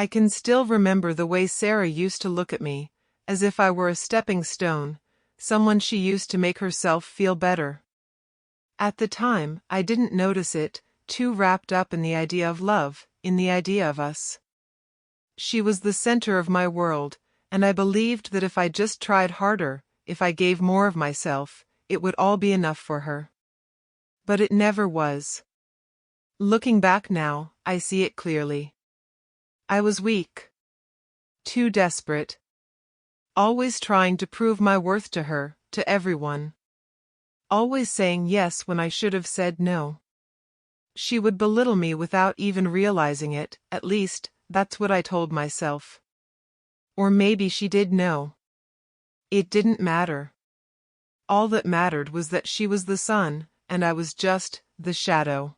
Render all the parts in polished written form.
I can still remember the way Sarah used to look at me, as if I were a stepping stone, someone she used to make herself feel better. At the time, I didn't notice it, too wrapped up in the idea of love, in the idea of us. She was the center of my world, and I believed that if I just tried harder, if I gave more of myself, it would all be enough for her. But it never was. Looking back now, I see it clearly. I was weak. Too desperate. Always trying to prove my worth to her, to everyone. Always saying yes when I should have said no. She would belittle me without even realizing it, at least, that's what I told myself. Or maybe she did know. It didn't matter. All that mattered was that she was the sun, and I was just the shadow.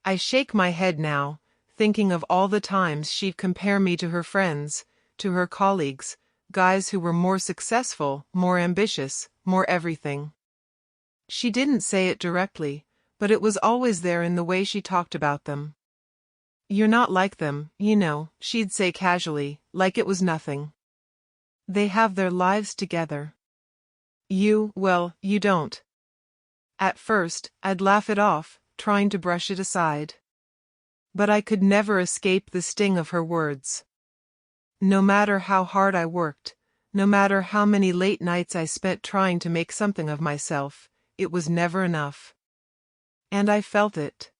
I shake my head now, thinking of all the times she'd compare me to her friends, to her colleagues, guys who were more successful, more ambitious, more everything. She didn't say it directly, but it was always there in the way she talked about them. "You're not like them, you know," she'd say casually, like it was nothing. "They have their lives together. Well, you don't." At first, I'd laugh it off, trying to brush it aside. But I could never escape the sting of her words. No matter how hard I worked, no matter how many late nights I spent trying to make something of myself, it was never enough. And I felt it.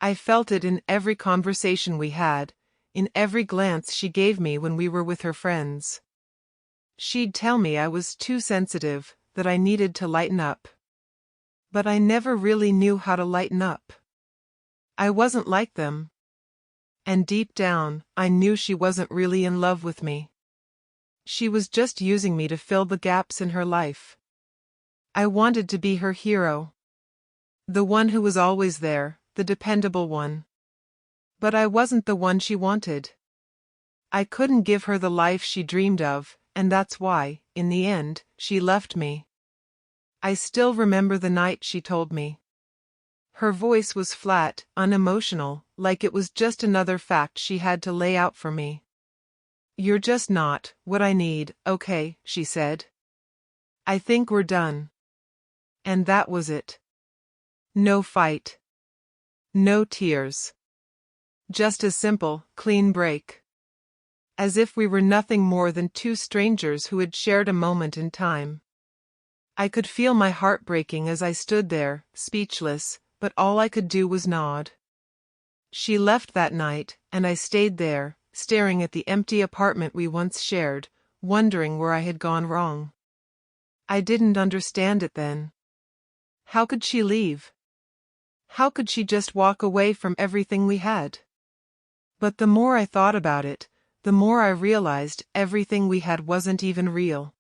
I felt it in every conversation we had, in every glance she gave me when we were with her friends. She'd tell me I was too sensitive, that I needed to lighten up. But I never really knew how to lighten up. I wasn't like them. And deep down, I knew she wasn't really in love with me. She was just using me to fill the gaps in her life. I wanted to be her hero. The one who was always there, the dependable one. But I wasn't the one she wanted. I couldn't give her the life she dreamed of, and that's why, in the end, she left me. I still remember the night she told me. Her voice was flat, unemotional, like it was just another fact she had to lay out for me. "You're just not what I need, okay," she said. "I think we're done." And that was it. No fight. No tears. Just a simple, clean break. As if we were nothing more than two strangers who had shared a moment in time. I could feel my heart breaking as I stood there, speechless, but all I could do was nod. She left that night, and I stayed there, staring at the empty apartment we once shared, wondering where I had gone wrong. I didn't understand it then. How could she leave? How could she just walk away from everything we had? But the more I thought about it, the more I realized everything we had wasn't even real.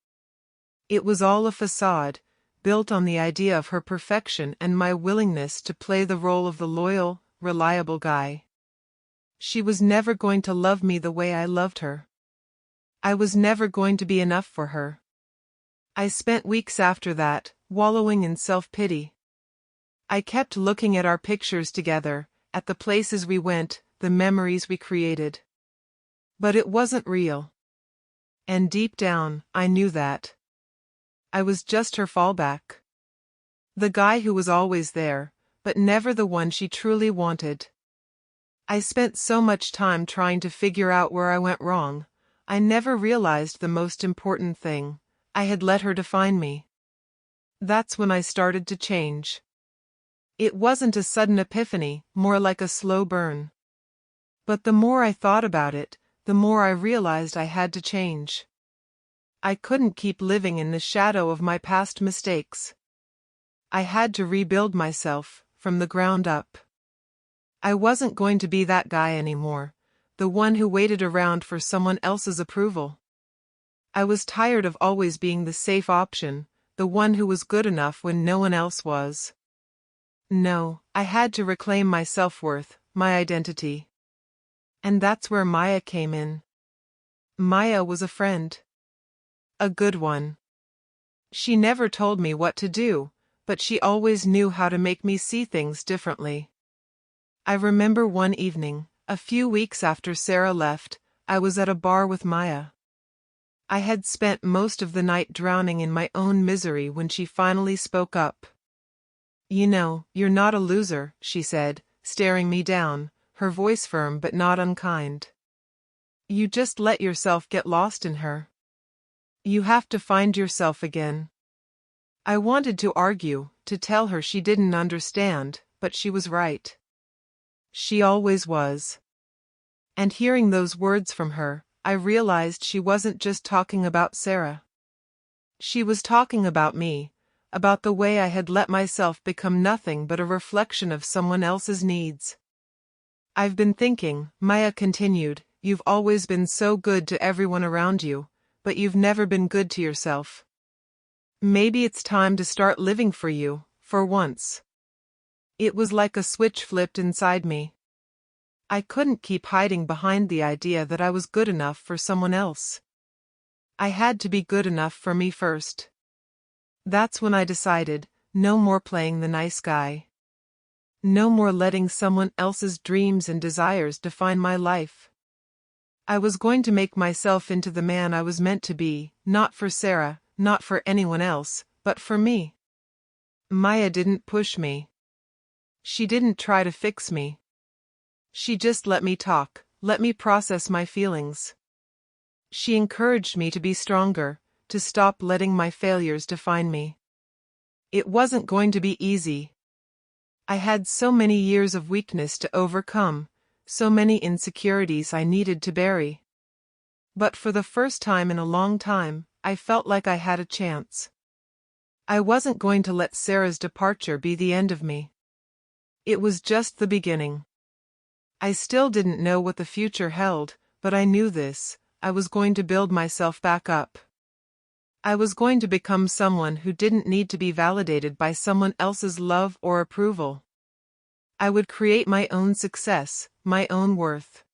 It was all a facade, built on the idea of her perfection and my willingness to play the role of the loyal, reliable guy. She was never going to love me the way I loved her. I was never going to be enough for her. I spent weeks after that, wallowing in self-pity. I kept looking at our pictures together, at the places we went, the memories we created. But it wasn't real. And deep down, I knew that. I was just her fallback. The guy who was always there, but never the one she truly wanted. I spent so much time trying to figure out where I went wrong, I never realized the most important thing. I had let her define me. That's when I started to change. It wasn't a sudden epiphany, more like a slow burn. But the more I thought about it, the more I realized I had to change. I couldn't keep living in the shadow of my past mistakes. I had to rebuild myself, from the ground up. I wasn't going to be that guy anymore, the one who waited around for someone else's approval. I was tired of always being the safe option, the one who was good enough when no one else was. No, I had to reclaim my self-worth, my identity. And that's where Maya came in. Maya was a friend. A good one. She never told me what to do, but she always knew how to make me see things differently. I remember one evening, A few weeks after Sarah left, I was at a bar with Maya. I had spent most of the night drowning in my own misery when she finally spoke up. "You know, you're not a loser," she said, staring me down, her voice firm but not unkind. "You just let yourself get lost in her. You have to find yourself again." I wanted to argue, to tell her she didn't understand, but she was right. She always was. And hearing those words from her, I realized she wasn't just talking about Sarah. She was talking about me, about the way I had let myself become nothing but a reflection of someone else's needs. "I've been thinking," Maya continued, "you've always been so good to everyone around you, but you've never been good to yourself. Maybe it's time to start living for you, for once." It was like a switch flipped inside me. I couldn't keep hiding behind the idea that I was good enough for someone else. I had to be good enough for me first. That's when I decided, no more playing the nice guy. No more letting someone else's dreams and desires define my life. I was going to make myself into the man I was meant to be, not for Sarah, not for anyone else, but for me. Maya didn't push me. She didn't try to fix me. She just let me talk, let me process my feelings. She encouraged me to be stronger, to stop letting my failures define me. It wasn't going to be easy. I had so many years of weakness to overcome, so many insecurities I needed to bury. But for the first time in a long time, I felt like I had a chance. I wasn't going to let Sarah's departure be the end of me. It was just the beginning. I still didn't know what the future held, but I knew this: I was going to build myself back up. I was going to become someone who didn't need to be validated by someone else's love or approval. I would create my own success, my own worth.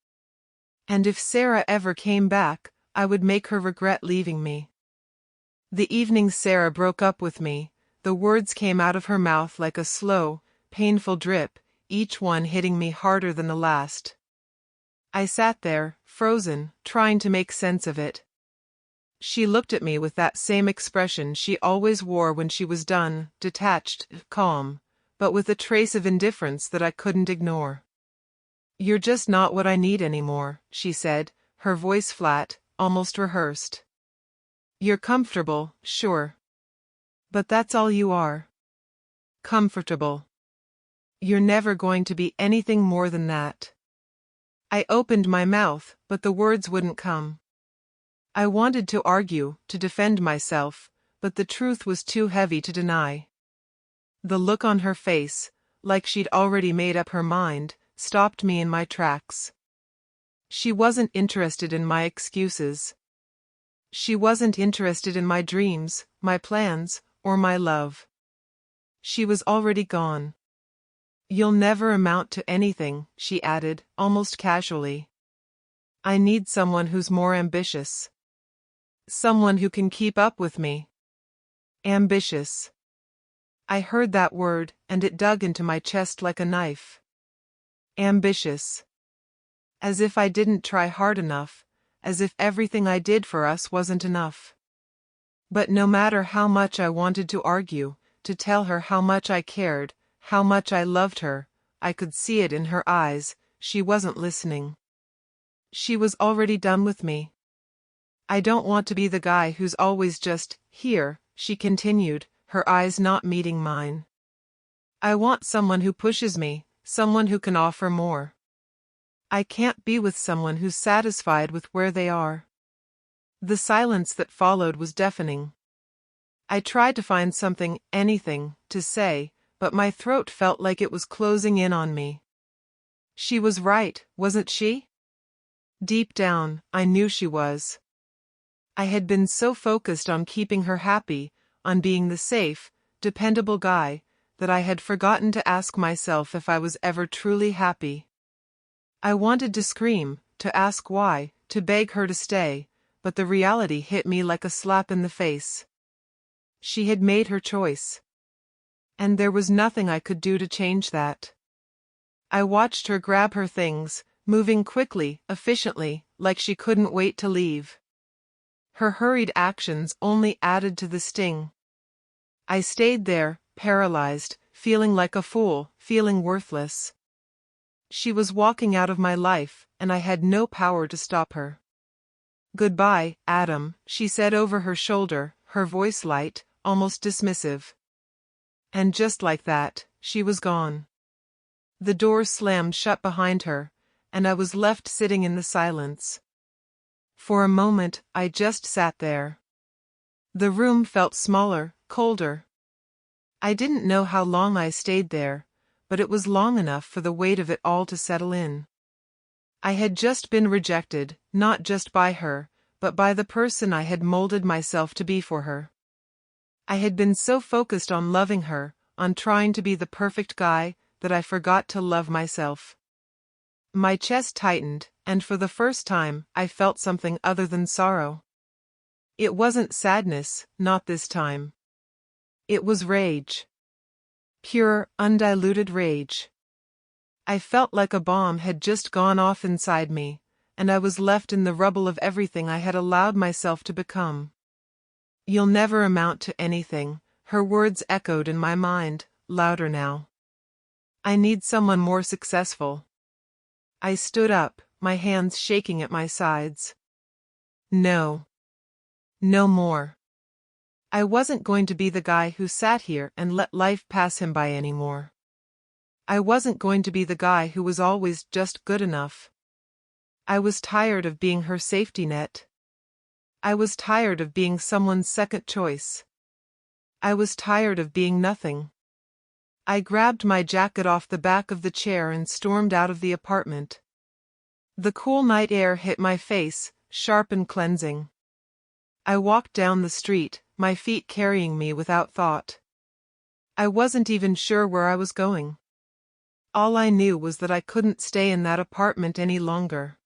And if Sarah ever came back, I would make her regret leaving me. The evening Sarah broke up with me, the words came out of her mouth like a slow, painful drip, each one hitting me harder than the last. I sat there, frozen, trying to make sense of it. She looked at me with that same expression she always wore when she was done, detached, calm, but with a trace of indifference that I couldn't ignore. "You're just not what I need anymore," she said, her voice flat, almost rehearsed. "You're comfortable, sure. But that's all you are. Comfortable. You're never going to be anything more than that." I opened my mouth, but the words wouldn't come. I wanted to argue, to defend myself, but the truth was too heavy to deny. The look on her face, like she'd already made up her mind, stopped me in my tracks. She wasn't interested in my excuses. She wasn't interested in my dreams, my plans, or my love. She was already gone. "You'll never amount to anything," she added, almost casually. "I need someone who's more ambitious. Someone who can keep up with me." Ambitious. I heard that word, and it dug into my chest like a knife. Ambitious. As if I didn't try hard enough, as if everything I did for us wasn't enough. But no matter how much I wanted to argue, to tell her how much I cared, how much I loved her, I could see it in her eyes, she wasn't listening. She was already done with me. "I don't want to be the guy who's always just here," she continued, her eyes not meeting mine. "I want someone who pushes me, someone who can offer more. I can't be with someone who's satisfied with where they are." The silence that followed was deafening. I tried to find something, anything, to say, but my throat felt like it was closing in on me. She was right, wasn't she? Deep down, I knew she was. I had been so focused on keeping her happy, on being the safe, dependable guy, that I had forgotten to ask myself if I was ever truly happy. I wanted to scream, to ask why, to beg her to stay, but the reality hit me like a slap in the face. She had made her choice. And there was nothing I could do to change that. I watched her grab her things, moving quickly, efficiently, like she couldn't wait to leave. Her hurried actions only added to the sting. I stayed there, paralyzed, feeling like a fool, feeling worthless. She was walking out of my life, and I had no power to stop her. "Goodbye, Adam," she said over her shoulder, her voice light, almost dismissive. And just like that, she was gone. The door slammed shut behind her, and I was left sitting in the silence. For a moment, I just sat there. The room felt smaller, colder. I didn't know how long I stayed there, but it was long enough for the weight of it all to settle in. I had just been rejected, not just by her, but by the person I had molded myself to be for her. I had been so focused on loving her, on trying to be the perfect guy, that I forgot to love myself. My chest tightened, and for the first time, I felt something other than sorrow. It wasn't sadness, not this time. It was rage. Pure, undiluted rage. I felt like a bomb had just gone off inside me, and I was left in the rubble of everything I had allowed myself to become. "You'll never amount to anything," her words echoed in my mind, louder now. "I need someone more successful." I stood up, my hands shaking at my sides. No. No more. I wasn't going to be the guy who sat here and let life pass him by anymore. I wasn't going to be the guy who was always just good enough. I was tired of being her safety net. I was tired of being someone's second choice. I was tired of being nothing. I grabbed my jacket off the back of the chair and stormed out of the apartment. The cool night air hit my face, sharp and cleansing. I walked down the street, my feet carrying me without thought. I wasn't even sure where I was going. All I knew was that I couldn't stay in that apartment any longer.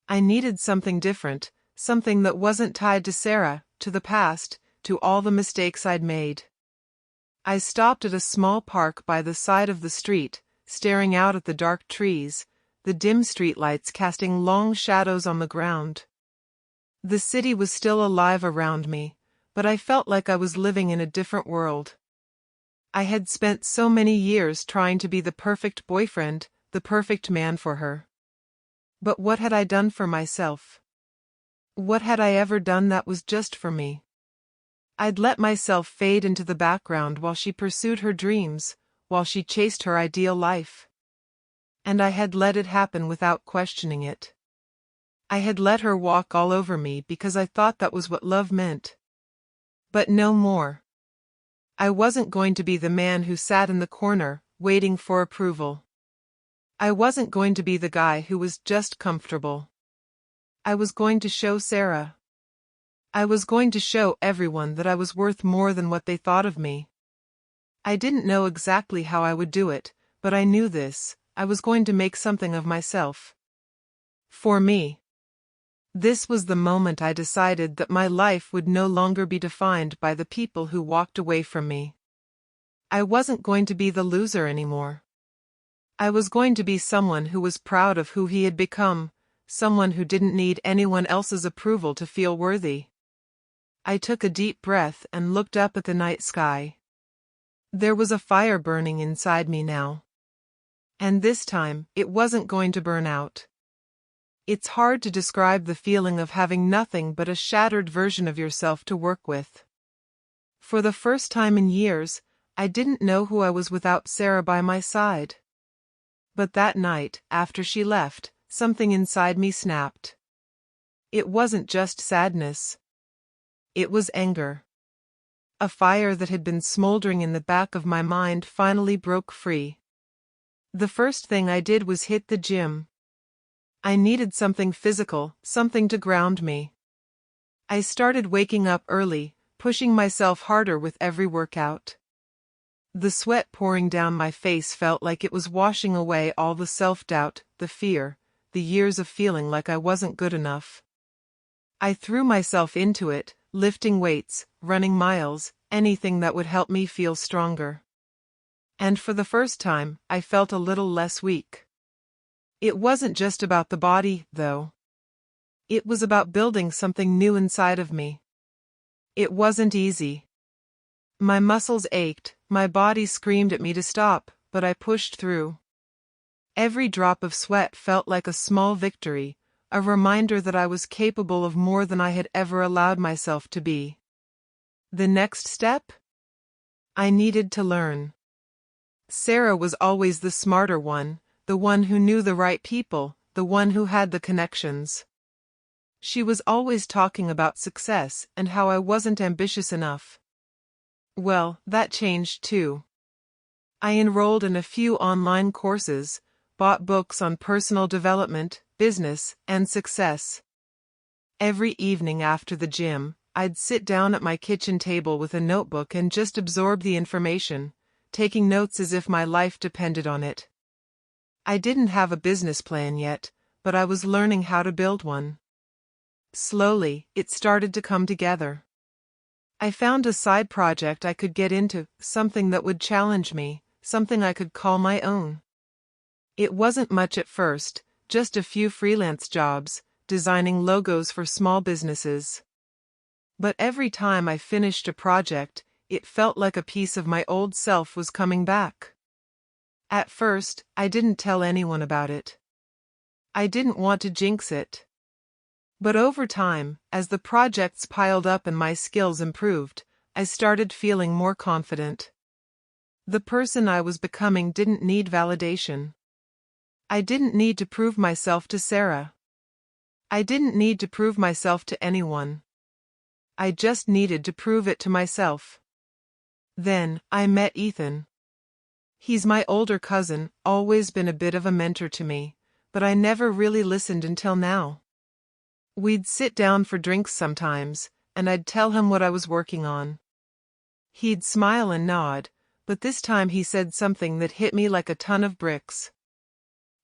I needed something different, something that wasn't tied to Sarah, to the past, to all the mistakes I'd made. I stopped at a small park by the side of the street, staring out at the dark trees, the dim streetlights casting long shadows on the ground. The city was still alive around me, but I felt like I was living in a different world. I had spent so many years trying to be the perfect boyfriend, the perfect man for her. But what had I done for myself? What had I ever done that was just for me? I'd let myself fade into the background while she pursued her dreams, while she chased her ideal life. And I had let it happen without questioning it. I had let her walk all over me because I thought that was what love meant. But no more. I wasn't going to be the man who sat in the corner, waiting for approval. I wasn't going to be the guy who was just comfortable. I was going to show Sarah. I was going to show everyone that I was worth more than what they thought of me. I didn't know exactly how I would do it, but I knew this: I was going to make something of myself. For me. This was the moment I decided that my life would no longer be defined by the people who walked away from me. I wasn't going to be the loser anymore. I was going to be someone who was proud of who he had become, someone who didn't need anyone else's approval to feel worthy. I took a deep breath and looked up at the night sky. There was a fire burning inside me now. And this time, it wasn't going to burn out. It's hard to describe the feeling of having nothing but a shattered version of yourself to work with. For the first time in years, I didn't know who I was without Sarah by my side. But that night, after she left, something inside me snapped. It wasn't just sadness. It was anger. A fire that had been smoldering in the back of my mind finally broke free. The first thing I did was hit the gym. I needed something physical, something to ground me. I started waking up early, pushing myself harder with every workout. The sweat pouring down my face felt like it was washing away all the self-doubt, the fear, the years of feeling like I wasn't good enough. I threw myself into it, lifting weights, running miles, anything that would help me feel stronger. And for the first time, I felt a little less weak. It wasn't just about the body, though. It was about building something new inside of me. It wasn't easy. My muscles ached, my body screamed at me to stop, but I pushed through. Every drop of sweat felt like a small victory, a reminder that I was capable of more than I had ever allowed myself to be. The next step? I needed to learn. Sarah was always the smarter one, the one who knew the right people, the one who had the connections. She was always talking about success and how I wasn't ambitious enough. Well, that changed too. I enrolled in a few online courses, bought books on personal development, business, and success. Every evening after the gym, I'd sit down at my kitchen table with a notebook and just absorb the information, taking notes as if my life depended on it. I didn't have a business plan yet, but I was learning how to build one. Slowly, it started to come together. I found a side project I could get into, something that would challenge me, something I could call my own. It wasn't much at first, just a few freelance jobs, designing logos for small businesses. But every time I finished a project, it felt like a piece of my old self was coming back. At first, I didn't tell anyone about it. I didn't want to jinx it. But over time, as the projects piled up and my skills improved, I started feeling more confident. The person I was becoming didn't need validation. I didn't need to prove myself to Sarah. I didn't need to prove myself to anyone. I just needed to prove it to myself. Then, I met Ethan. He's my older cousin, always been a bit of a mentor to me, but I never really listened until now. We'd sit down for drinks sometimes, and I'd tell him what I was working on. He'd smile and nod, but this time he said something that hit me like a ton of bricks.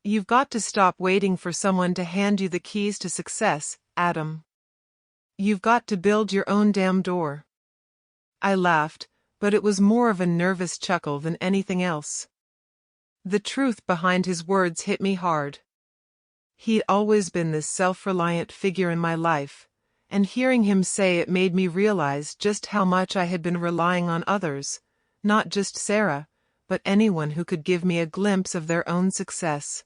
You've got to stop waiting for someone to hand you the keys to success, Adam. You've got to build your own damn door. I laughed, but it was more of a nervous chuckle than anything else. The truth behind his words hit me hard. He'd always been this self-reliant figure in my life, and hearing him say it made me realize just how much I had been relying on others, not just Sarah, but anyone who could give me a glimpse of their own success.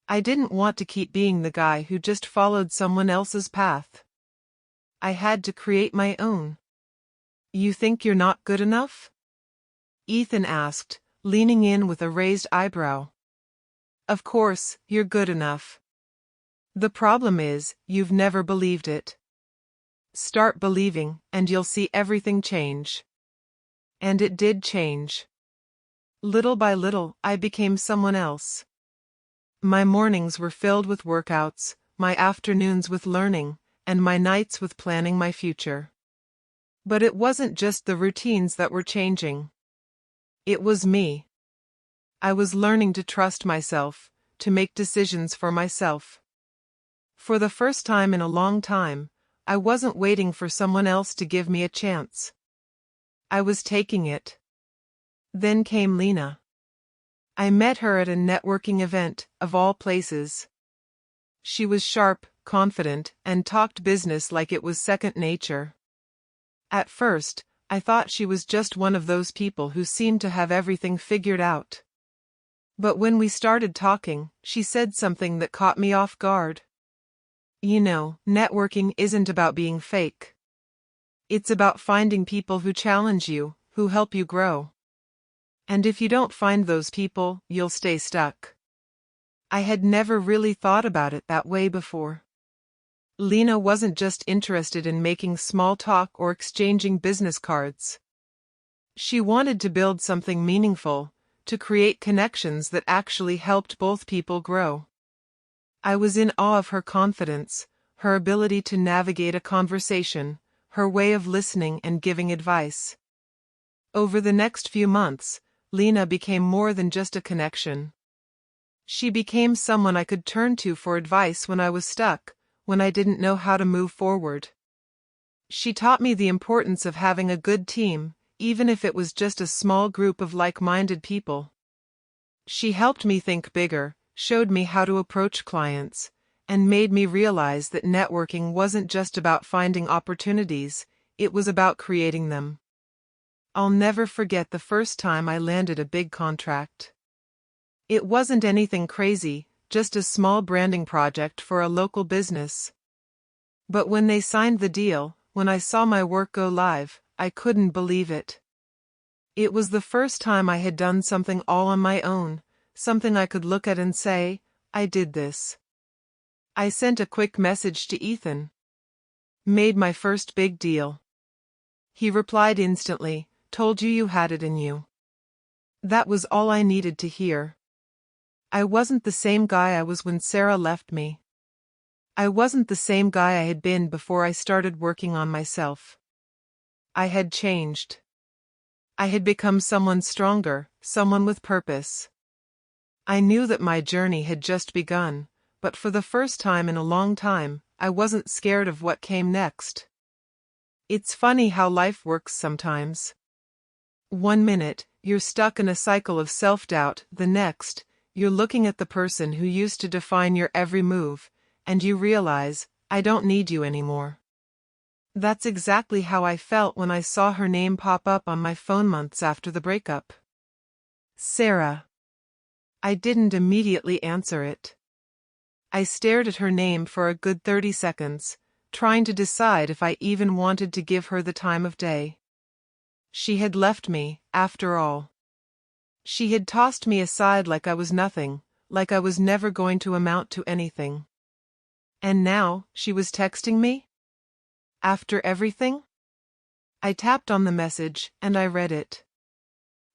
I didn't want to keep being the guy who just followed someone else's path. I had to create my own. You think you're not good enough? Ethan asked, leaning in with a raised eyebrow. Of course, you're good enough. The problem is, you've never believed it. Start believing, and you'll see everything change. And it did change. Little by little, I became someone else. My mornings were filled with workouts, my afternoons with learning, and my nights with planning my future. But it wasn't just the routines that were changing. It was me. I was learning to trust myself, to make decisions for myself. For the first time in a long time, I wasn't waiting for someone else to give me a chance. I was taking it. Then came Lena. I met her at a networking event, of all places. She was sharp, confident, and talked business like it was second nature. At first, I thought she was just one of those people who seemed to have everything figured out. But when we started talking, she said something that caught me off guard. You know, networking isn't about being fake. It's about finding people who challenge you, who help you grow. And if you don't find those people, you'll stay stuck. I had never really thought about it that way before. Lena wasn't just interested in making small talk or exchanging business cards. She wanted to build something meaningful, to create connections that actually helped both people grow. I was in awe of her confidence, her ability to navigate a conversation, her way of listening and giving advice. Over the next few months, Lena became more than just a connection. She became someone I could turn to for advice when I was stuck, when I didn't know how to move forward. She taught me the importance of having a good team, even if it was just a small group of like-minded people. She helped me think bigger, showed me how to approach clients, and made me realize that networking wasn't just about finding opportunities, it was about creating them. I'll never forget the first time I landed a big contract. It wasn't anything crazy, just a small branding project for a local business. But when they signed the deal, when I saw my work go live, I couldn't believe it. It was the first time I had done something all on my own, something I could look at and say, I did this. I sent a quick message to Ethan. Made my first big deal. He replied instantly, told you had it in you. That was all I needed to hear. I wasn't the same guy I was when Sarah left me. I wasn't the same guy I had been before I started working on myself. I had changed. I had become someone stronger, someone with purpose. I knew that my journey had just begun, but for the first time in a long time, I wasn't scared of what came next. It's funny how life works sometimes. One minute, you're stuck in a cycle of self-doubt, the next, you're looking at the person who used to define your every move, and you realize, I don't need you anymore. That's exactly how I felt when I saw her name pop up on my phone months after the breakup. Sarah. I didn't immediately answer it. I stared at her name for a good 30 seconds, trying to decide if I even wanted to give her the time of day. She had left me, after all. She had tossed me aside like I was nothing, like I was never going to amount to anything. And now, she was texting me? After everything? I tapped on the message, and I read it.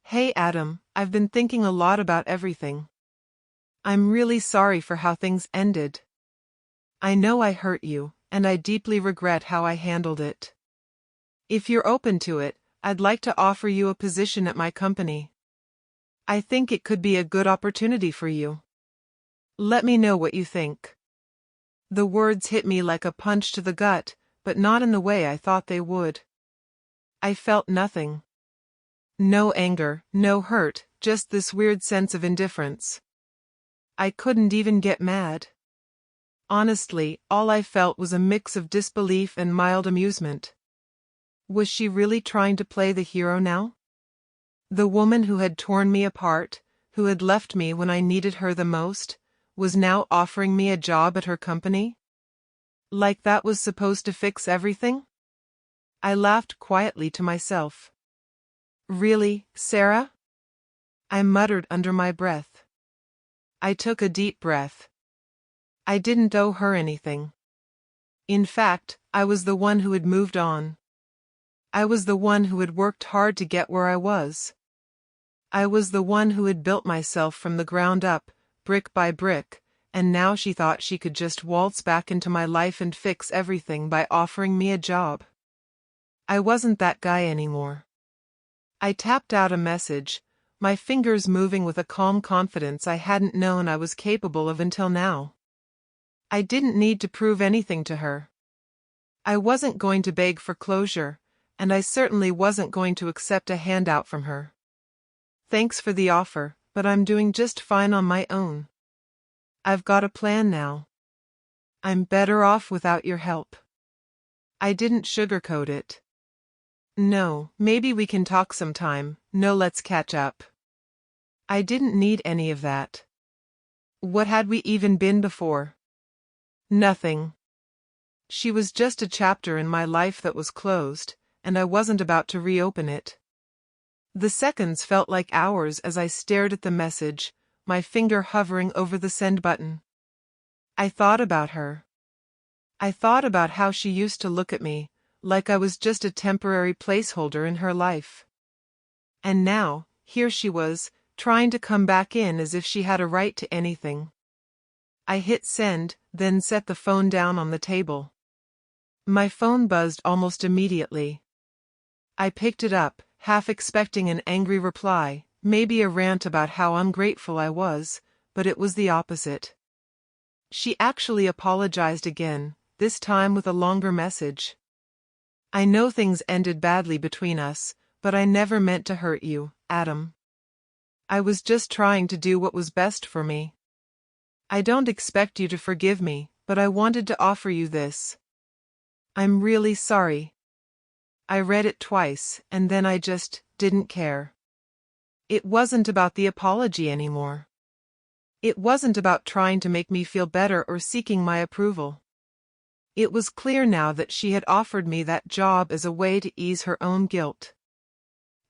Hey Adam, I've been thinking a lot about everything. I'm really sorry for how things ended. I know I hurt you, and I deeply regret how I handled it. If you're open to it, I'd like to offer you a position at my company. I think it could be a good opportunity for you. Let me know what you think. The words hit me like a punch to the gut, but not in the way I thought they would. I felt nothing. No anger, no hurt, just this weird sense of indifference. I couldn't even get mad. Honestly, all I felt was a mix of disbelief and mild amusement. Was she really trying to play the hero now? The woman who had torn me apart, who had left me when I needed her the most, was now offering me a job at her company? Like that was supposed to fix everything? I laughed quietly to myself. Really, Sarah? I muttered under my breath. I took a deep breath. I didn't owe her anything. In fact, I was the one who had moved on. I was the one who had worked hard to get where I was. I was the one who had built myself from the ground up, brick by brick, and now she thought she could just waltz back into my life and fix everything by offering me a job. I wasn't that guy anymore. I tapped out a message, my fingers moving with a calm confidence I hadn't known I was capable of until now. I didn't need to prove anything to her. I wasn't going to beg for closure, and I certainly wasn't going to accept a handout from her. Thanks for the offer, but I'm doing just fine on my own. I've got a plan now. I'm better off without your help. I didn't sugarcoat it. No, maybe we can talk sometime, no, let's catch up. I didn't need any of that. What had we even been before? Nothing. She was just a chapter in my life that was closed, and I wasn't about to reopen it. The seconds felt like hours as I stared at the message, my finger hovering over the send button. I thought about her. I thought about how she used to look at me, like I was just a temporary placeholder in her life. And now, here she was, trying to come back in as if she had a right to anything. I hit send, then set the phone down on the table. My phone buzzed almost immediately. I picked it up, half expecting an angry reply, maybe a rant about how ungrateful I was, but it was the opposite. She actually apologized again, this time with a longer message. I know things ended badly between us, but I never meant to hurt you, Adam. I was just trying to do what was best for me. I don't expect you to forgive me, but I wanted to offer you this. I'm really sorry. I read it twice, and then I just didn't care. It wasn't about the apology anymore. It wasn't about trying to make me feel better or seeking my approval. It was clear now that she had offered me that job as a way to ease her own guilt.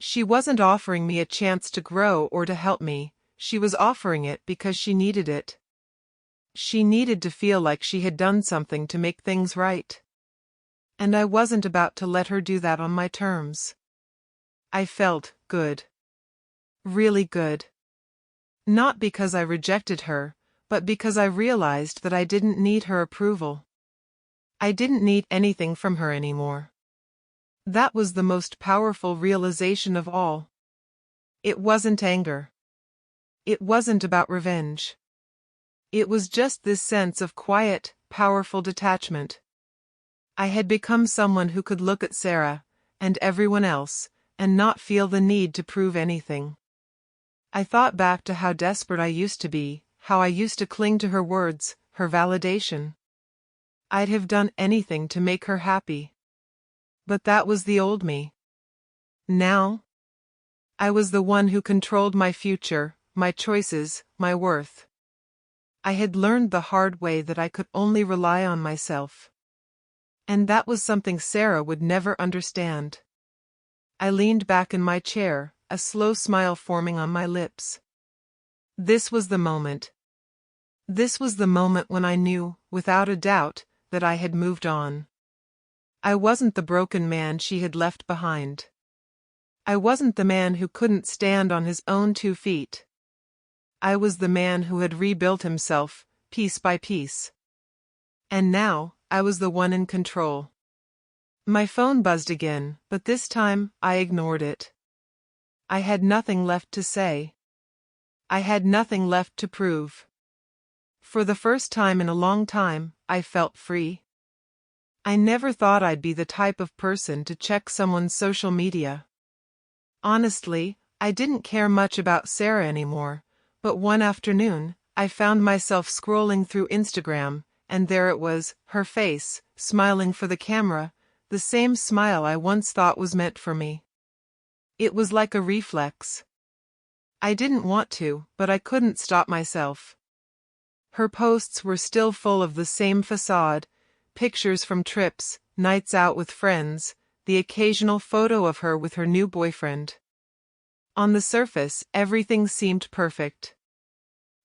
She wasn't offering me a chance to grow or to help me, she was offering it because she needed it. She needed to feel like she had done something to make things right. And I wasn't about to let her do that on my terms. I felt good. Really good. Not because I rejected her, but because I realized that I didn't need her approval. I didn't need anything from her anymore. That was the most powerful realization of all. It wasn't anger. It wasn't about revenge. It was just this sense of quiet, powerful detachment. I had become someone who could look at Sarah, and everyone else, and not feel the need to prove anything. I thought back to how desperate I used to be, how I used to cling to her words, her validation. I'd have done anything to make her happy. But that was the old me. Now, I was the one who controlled my future, my choices, my worth. I had learned the hard way that I could only rely on myself. And that was something Sarah would never understand. I leaned back in my chair, a slow smile forming on my lips. This was the moment. This was the moment when I knew, without a doubt, that I had moved on. I wasn't the broken man she had left behind. I wasn't the man who couldn't stand on his own 2 feet. I was the man who had rebuilt himself, piece by piece. And now, I was the one in control. My phone buzzed again, but this time, I ignored it. I had nothing left to say. I had nothing left to prove. For the first time in a long time, I felt free. I never thought I'd be the type of person to check someone's social media. Honestly, I didn't care much about Sarah anymore, but one afternoon, I found myself scrolling through Instagram, and there it was, her face, smiling for the camera, the same smile I once thought was meant for me. It was like a reflex. I didn't want to, but I couldn't stop myself. Her posts were still full of the same facade, pictures from trips, nights out with friends, the occasional photo of her with her new boyfriend. On the surface, everything seemed perfect.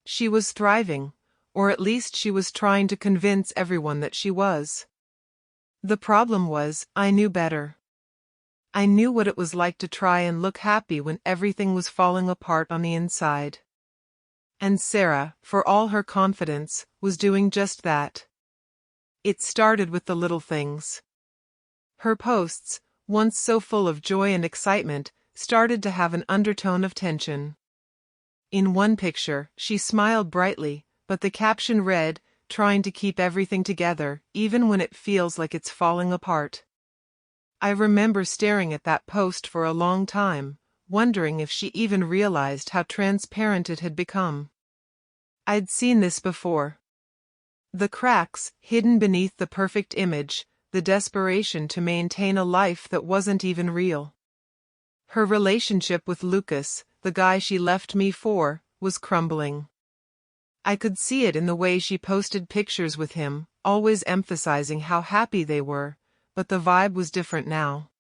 She was thriving, or at least she was trying to convince everyone that she was. The problem was, I knew better. I knew what it was like to try and look happy when everything was falling apart on the inside. And Sarah, for all her confidence, was doing just that. It started with the little things. Her posts, once so full of joy and excitement, started to have an undertone of tension. In one picture, she smiled brightly, but the caption read, "Trying to keep everything together, even when it feels like it's falling apart." I remember staring at that post for a long time, wondering if she even realized how transparent it had become. I'd seen this before. The cracks, hidden beneath the perfect image, the desperation to maintain a life that wasn't even real. Her relationship with Lucas, the guy she left me for, was crumbling. I could see it in the way she posted pictures with him, always emphasizing how happy they were, but the vibe was different now.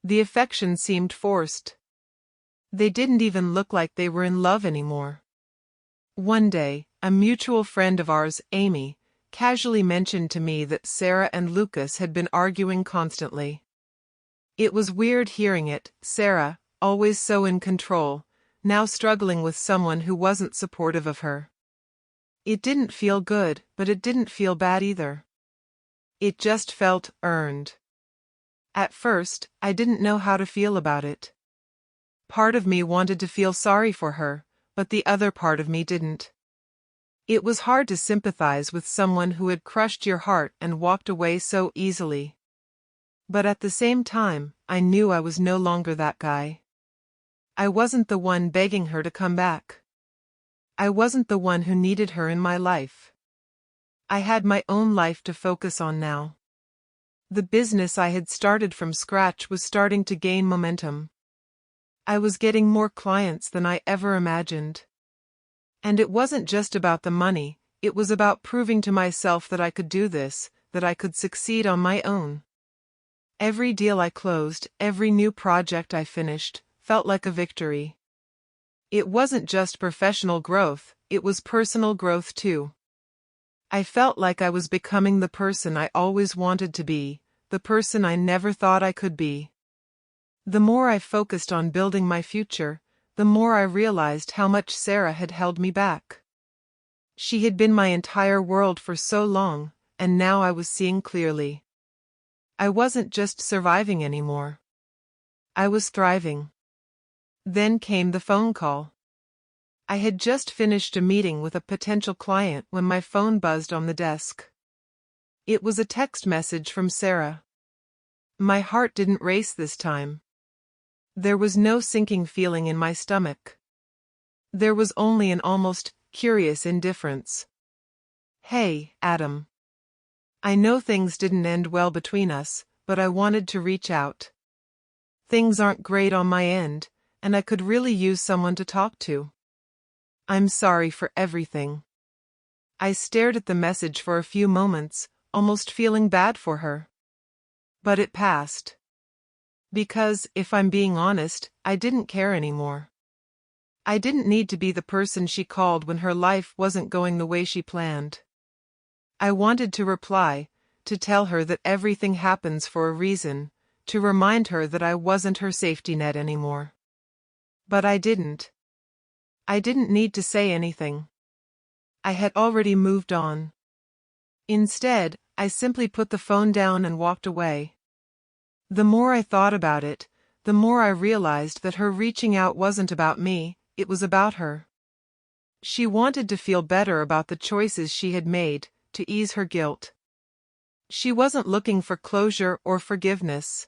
The affection seemed forced. They didn't even look like they were in love anymore. One day, a mutual friend of ours, Amy, casually mentioned to me that Sarah and Lucas had been arguing constantly. It was weird hearing it, Sarah, always so in control, now struggling with someone who wasn't supportive of her. It didn't feel good, but it didn't feel bad either. It just felt earned. At first, I didn't know how to feel about it. Part of me wanted to feel sorry for her, but the other part of me didn't. It was hard to sympathize with someone who had crushed your heart and walked away so easily. But at the same time, I knew I was no longer that guy. I wasn't the one begging her to come back. I wasn't the one who needed her in my life. I had my own life to focus on now. The business I had started from scratch was starting to gain momentum. I was getting more clients than I ever imagined. And it wasn't just about the money, it was about proving to myself that I could do this, that I could succeed on my own. Every deal I closed, every new project I finished, felt like a victory. It wasn't just professional growth, it was personal growth too. I felt like I was becoming the person I always wanted to be, the person I never thought I could be. The more I focused on building my future, the more I realized how much Sarah had held me back. She had been my entire world for so long, and now I was seeing clearly. I wasn't just surviving anymore. I was thriving. Then came the phone call. I had just finished a meeting with a potential client when my phone buzzed on the desk. It was a text message from Sarah. My heart didn't race this time. There was no sinking feeling in my stomach. There was only an almost curious indifference. Hey, Adam. I know things didn't end well between us, but I wanted to reach out. Things aren't great on my end, and I could really use someone to talk to. I'm sorry for everything. I stared at the message for a few moments, almost feeling bad for her. But it passed. Because, if I'm being honest, I didn't care anymore. I didn't need to be the person she called when her life wasn't going the way she planned. I wanted to reply, to tell her that everything happens for a reason, to remind her that I wasn't her safety net anymore. But I didn't. I didn't need to say anything. I had already moved on. Instead, I simply put the phone down and walked away. The more I thought about it, the more I realized that her reaching out wasn't about me, it was about her. She wanted to feel better about the choices she had made, to ease her guilt. She wasn't looking for closure or forgiveness.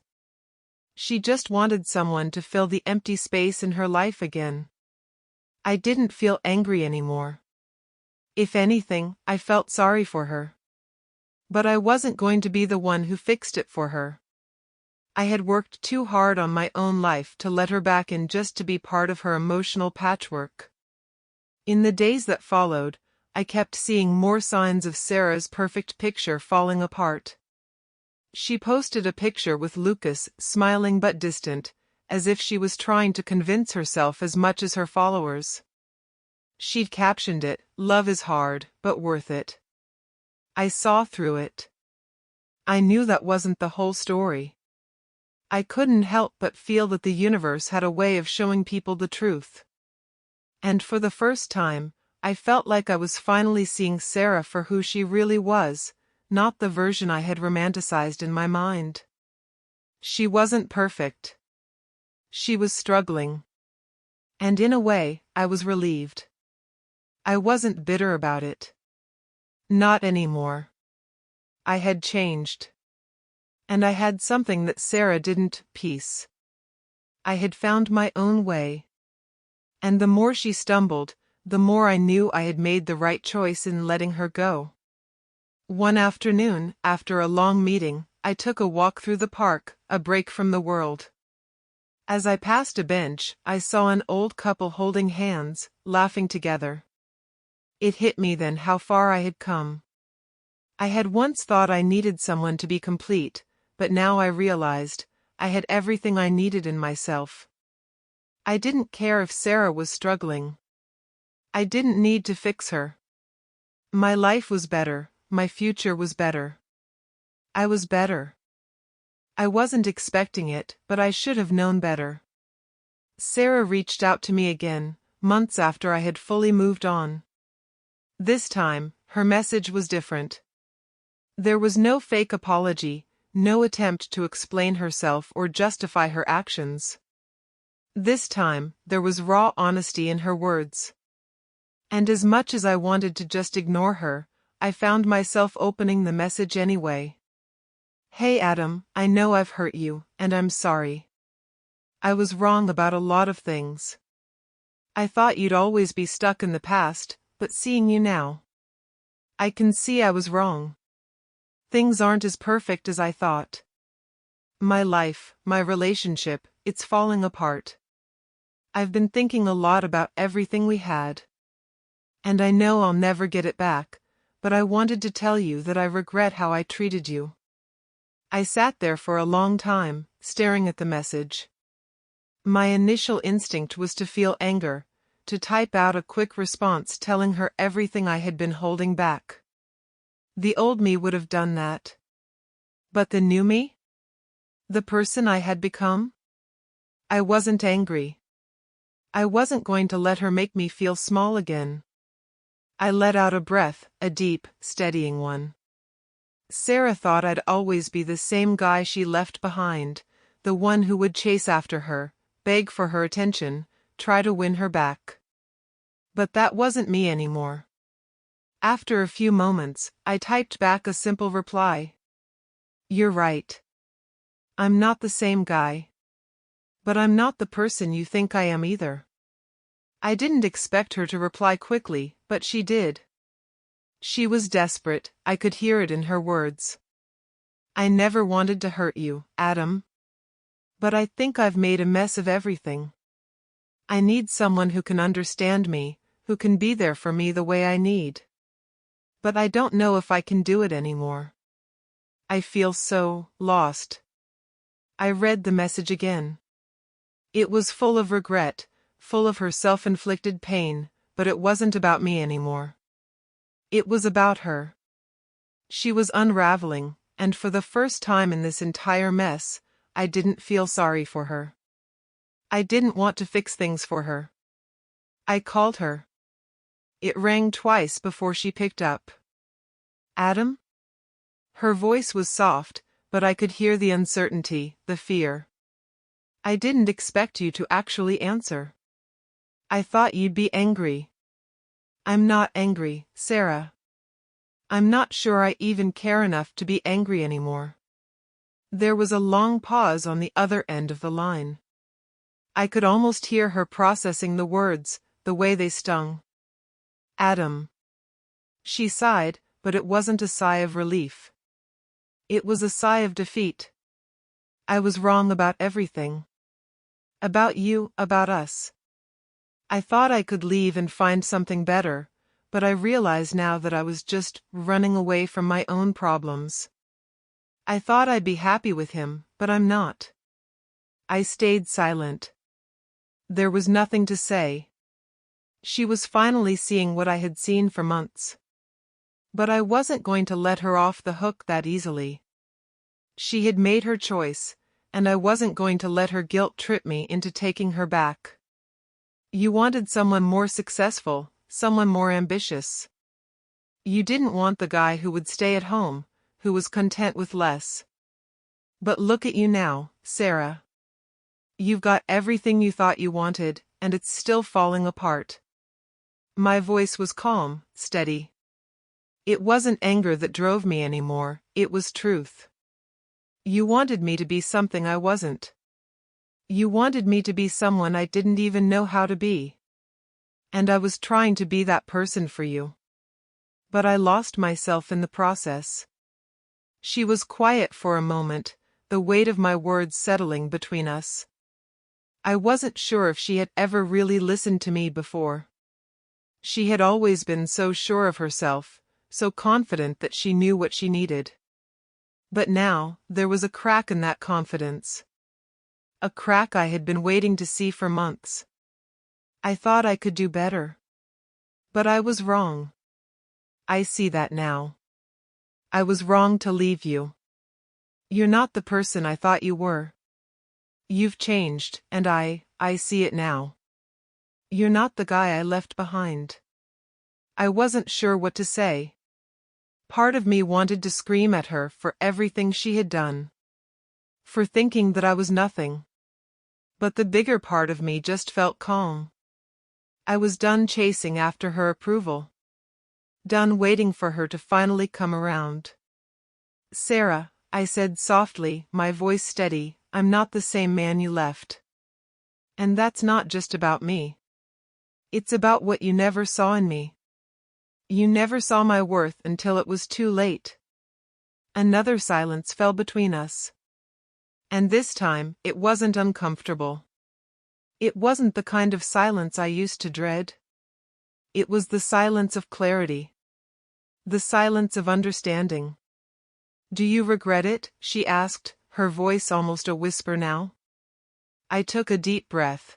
She just wanted someone to fill the empty space in her life again. I didn't feel angry anymore. If anything, I felt sorry for her. But I wasn't going to be the one who fixed it for her. I had worked too hard on my own life to let her back in just to be part of her emotional patchwork. In the days that followed, I kept seeing more signs of Sarah's perfect picture falling apart. She posted a picture with Lucas, smiling but distant, as if she was trying to convince herself as much as her followers. She'd captioned it, "Love is hard, but worth it." I saw through it. I knew that wasn't the whole story. I couldn't help but feel that the universe had a way of showing people the truth. And for the first time, I felt like I was finally seeing Sarah for who she really was, not the version I had romanticized in my mind. She wasn't perfect. She was struggling. And in a way, I was relieved. I wasn't bitter about it. Not anymore. I had changed. And I had something that Sarah didn't, peace. I had found my own way. And the more she stumbled, the more I knew I had made the right choice in letting her go. One afternoon, after a long meeting, I took a walk through the park, a break from the world. As I passed a bench, I saw an old couple holding hands, laughing together. It hit me then how far I had come. I had once thought I needed someone to be complete, but now I realized, I had everything I needed in myself. I didn't care if Sarah was struggling. I didn't need to fix her. My life was better, my future was better. I was better. I wasn't expecting it, but I should have known better. Sarah reached out to me again, months after I had fully moved on. This time, her message was different. There was no fake apology, no attempt to explain herself or justify her actions. This time, there was raw honesty in her words. And as much as I wanted to just ignore her, I found myself opening the message anyway. "Hey Adam, I know I've hurt you, and I'm sorry. I was wrong about a lot of things. I thought you'd always be stuck in the past, but seeing you now, I can see I was wrong. Things aren't as perfect as I thought. My life, my relationship, it's falling apart. I've been thinking a lot about everything we had. And I know I'll never get it back, but I wanted to tell you that I regret how I treated you. I sat there for a long time, staring at the message. My initial instinct was to feel anger, to type out a quick response telling her everything I had been holding back. The old me would have done that. But the new me? The person I had become? I wasn't angry. I wasn't going to let her make me feel small again. I let out a breath, a deep, steadying one. Sarah thought I'd always be the same guy she left behind, the one who would chase after her, beg for her attention, try to win her back. But that wasn't me anymore. After a few moments, I typed back a simple reply. You're right. I'm not the same guy. But I'm not the person you think I am either. I didn't expect her to reply quickly, but she did. She was desperate, I could hear it in her words. I never wanted to hurt you, Adam. But I think I've made a mess of everything. I need someone who can understand me, who can be there for me the way I need. But I don't know if I can do it anymore. I feel so lost. I read the message again. It was full of regret, full of her self-inflicted pain, but it wasn't about me anymore. It was about her. She was unraveling, and for the first time in this entire mess, I didn't feel sorry for her. I didn't want to fix things for her. I called her. It rang twice before she picked up. Adam? Her voice was soft, but I could hear the uncertainty, the fear. I didn't expect you to actually answer. I thought you'd be angry. I'm not angry, Sarah. I'm not sure I even care enough to be angry anymore. There was a long pause on the other end of the line. I could almost hear her processing the words, the way they stung. Adam. She sighed, but it wasn't a sigh of relief. It was a sigh of defeat. I was wrong about everything. About you, about us. I thought I could leave and find something better, but I realize now that I was just running away from my own problems. I thought I'd be happy with him, but I'm not. I stayed silent. There was nothing to say. She was finally seeing what I had seen for months. But I wasn't going to let her off the hook that easily. She had made her choice, and I wasn't going to let her guilt trip me into taking her back. You wanted someone more successful, someone more ambitious. You didn't want the guy who would stay at home, who was content with less. But look at you now, Sarah. You've got everything you thought you wanted, and it's still falling apart. My voice was calm, steady. It wasn't anger that drove me anymore, it was truth. You wanted me to be something I wasn't. You wanted me to be someone I didn't even know how to be. And I was trying to be that person for you. But I lost myself in the process. She was quiet for a moment, the weight of my words settling between us. I wasn't sure if she had ever really listened to me before. She had always been so sure of herself, so confident that she knew what she needed. But now, there was a crack in that confidence. A crack I had been waiting to see for months. I thought I could do better. But I was wrong. I see that now. I was wrong to leave you. You're not the person I thought you were. You've changed, and I see it now. You're not the guy I left behind. I wasn't sure what to say. Part of me wanted to scream at her for everything she had done. For thinking that I was nothing. But the bigger part of me just felt calm. I was done chasing after her approval. Done waiting for her to finally come around. Sarah, I said softly, my voice steady, I'm not the same man you left. And that's not just about me. It's about what you never saw in me. You never saw my worth until it was too late. Another silence fell between us. And this time, it wasn't uncomfortable. It wasn't the kind of silence I used to dread. It was the silence of clarity. The silence of understanding. Do you regret it? She asked, her voice almost a whisper now. I took a deep breath.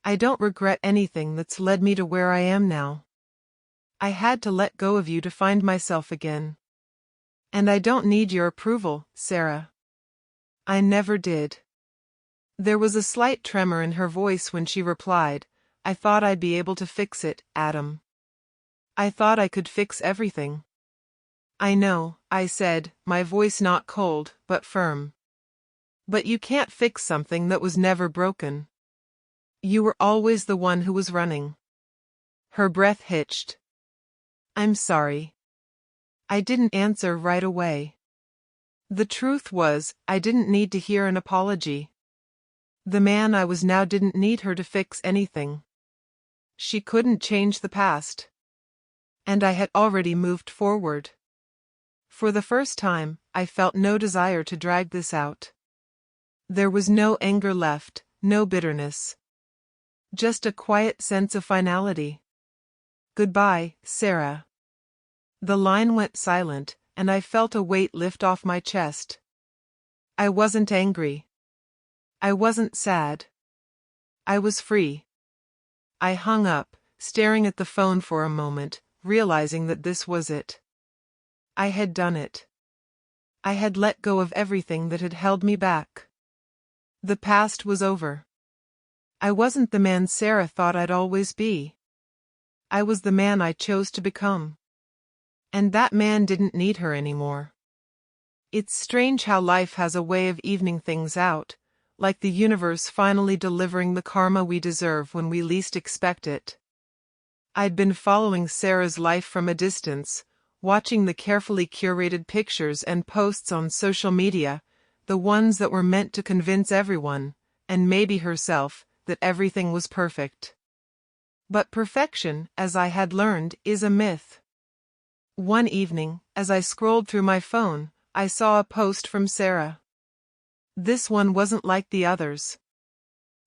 I don't regret anything that's led me to where I am now. I had to let go of you to find myself again. And I don't need your approval, Sarah. I never did. There was a slight tremor in her voice when she replied, I thought I'd be able to fix it, Adam. I thought I could fix everything. I know, I said, my voice not cold, but firm. But you can't fix something that was never broken. You were always the one who was running. Her breath hitched. I'm sorry. I didn't answer right away. The truth was, I didn't need to hear an apology. The man I was now didn't need her to fix anything. She couldn't change the past. And I had already moved forward. For the first time, I felt no desire to drag this out. There was no anger left, no bitterness. Just a quiet sense of finality. Goodbye, Sarah. The line went silent, and I felt a weight lift off my chest. I wasn't angry. I wasn't sad. I was free. I hung up, staring at the phone for a moment, realizing that this was it. I had done it. I had let go of everything that had held me back. The past was over. I wasn't the man Sarah thought I'd always be. I was the man I chose to become. And that man didn't need her anymore. It's strange how life has a way of evening things out, like the universe finally delivering the karma we deserve when we least expect it. I'd been following Sarah's life from a distance, watching the carefully curated pictures and posts on social media, the ones that were meant to convince everyone, and maybe herself, that everything was perfect. But perfection, as I had learned, is a myth. One evening, as I scrolled through my phone, I saw a post from Sarah. This one wasn't like the others.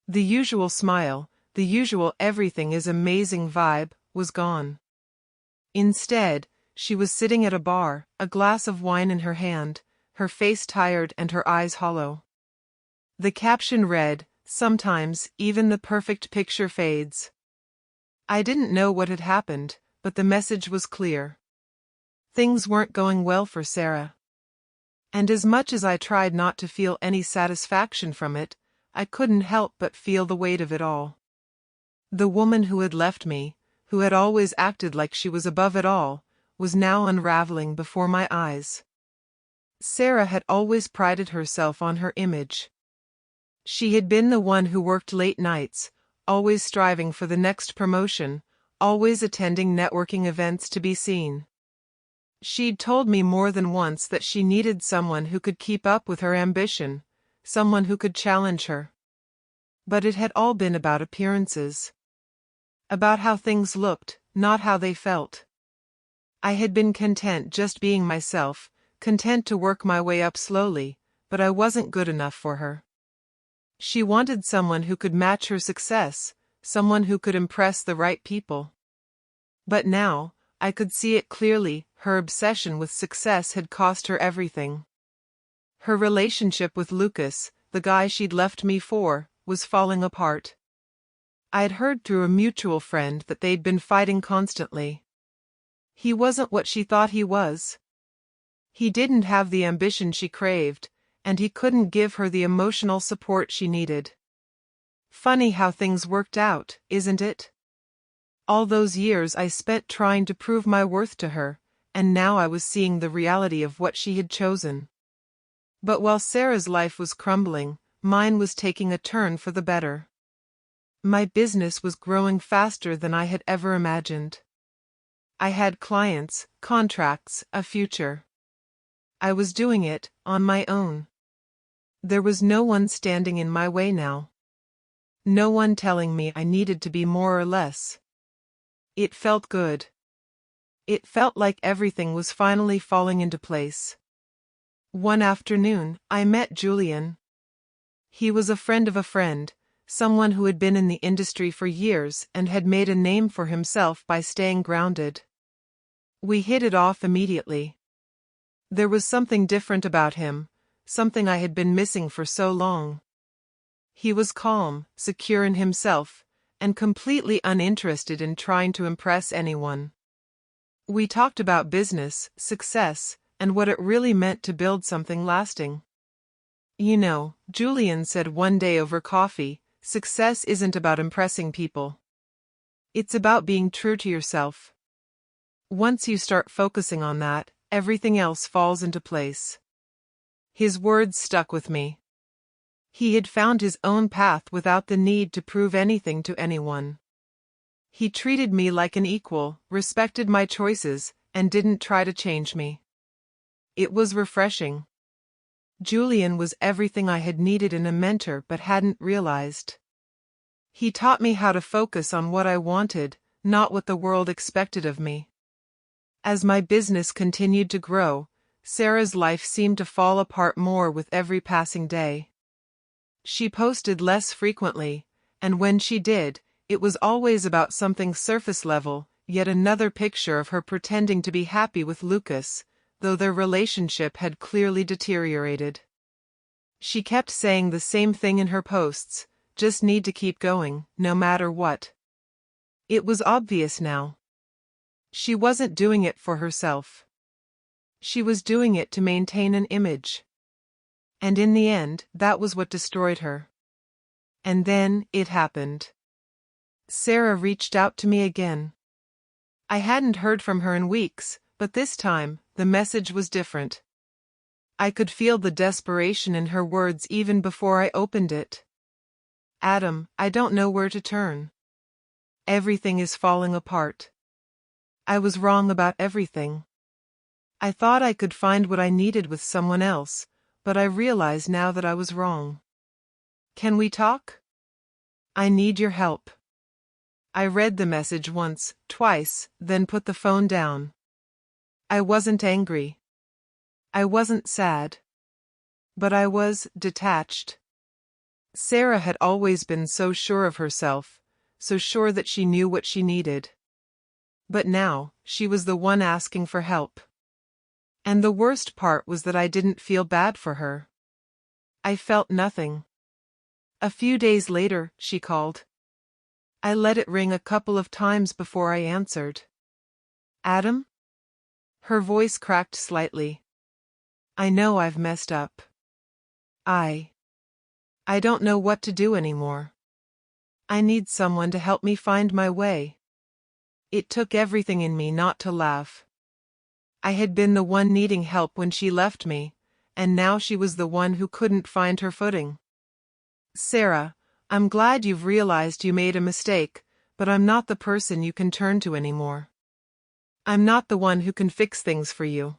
The usual smile, the usual everything is amazing vibe, was gone. Instead, she was sitting at a bar, a glass of wine in her hand, her face tired and her eyes hollow. The caption read, "Sometimes, even the perfect picture fades." I didn't know what had happened, but the message was clear. Things weren't going well for Sarah. And as much as I tried not to feel any satisfaction from it, I couldn't help but feel the weight of it all. The woman who had left me, who had always acted like she was above it all, was now unraveling before my eyes. Sarah had always prided herself on her image. She had been the one who worked late nights, always striving for the next promotion, always attending networking events to be seen. She'd told me more than once that she needed someone who could keep up with her ambition, someone who could challenge her. But it had all been about appearances. About how things looked, not how they felt. I had been content just being myself, content to work my way up slowly, but I wasn't good enough for her. She wanted someone who could match her success, someone who could impress the right people. But now, I could see it clearly, her obsession with success had cost her everything. Her relationship with Lucas, the guy she'd left me for, was falling apart. I'd heard through a mutual friend that they'd been fighting constantly. He wasn't what she thought he was. He didn't have the ambition she craved, and he couldn't give her the emotional support she needed. Funny how things worked out, isn't it? All those years I spent trying to prove my worth to her, and now I was seeing the reality of what she had chosen. But while Sarah's life was crumbling, mine was taking a turn for the better. My business was growing faster than I had ever imagined. I had clients, contracts, a future. I was doing it on my own. There was no one standing in my way now. No one telling me I needed to be more or less. It felt good. It felt like everything was finally falling into place. One afternoon, I met Julian. He was a friend of a friend, someone who had been in the industry for years and had made a name for himself by staying grounded. We hit it off immediately. There was something different about him, something I had been missing for so long. He was calm, secure in himself, and completely uninterested in trying to impress anyone. We talked about business, success, and what it really meant to build something lasting. You know, Julian said one day over coffee, success isn't about impressing people. It's about being true to yourself. Once you start focusing on that, everything else falls into place. His words stuck with me. He had found his own path without the need to prove anything to anyone. He treated me like an equal, respected my choices, and didn't try to change me. It was refreshing. Julian was everything I had needed in a mentor but hadn't realized. He taught me how to focus on what I wanted, not what the world expected of me. As my business continued to grow, Sarah's life seemed to fall apart more with every passing day. She posted less frequently, and when she did, it was always about something surface level, yet another picture of her pretending to be happy with Lucas, though their relationship had clearly deteriorated. She kept saying the same thing in her posts, just need to keep going, no matter what. It was obvious now. She wasn't doing it for herself. She was doing it to maintain an image. And in the end, that was what destroyed her. And then, it happened. Sarah reached out to me again. I hadn't heard from her in weeks, but this time, the message was different. I could feel the desperation in her words even before I opened it. Adam, I don't know where to turn. Everything is falling apart. I was wrong about everything. I thought I could find what I needed with someone else, but I realize now that I was wrong. Can we talk? I need your help. I read the message once, twice, then put the phone down. I wasn't angry. I wasn't sad. But I was detached. Sarah had always been so sure of herself, so sure that she knew what she needed. But now, she was the one asking for help. And the worst part was that I didn't feel bad for her. I felt nothing. A few days later, she called. I let it ring a couple of times before I answered. Adam? Her voice cracked slightly. I know I've messed up. I don't know what to do anymore. I need someone to help me find my way. It took everything in me not to laugh. I had been the one needing help when she left me, and now she was the one who couldn't find her footing. Sarah, I'm glad you've realized you made a mistake, but I'm not the person you can turn to anymore. I'm not the one who can fix things for you.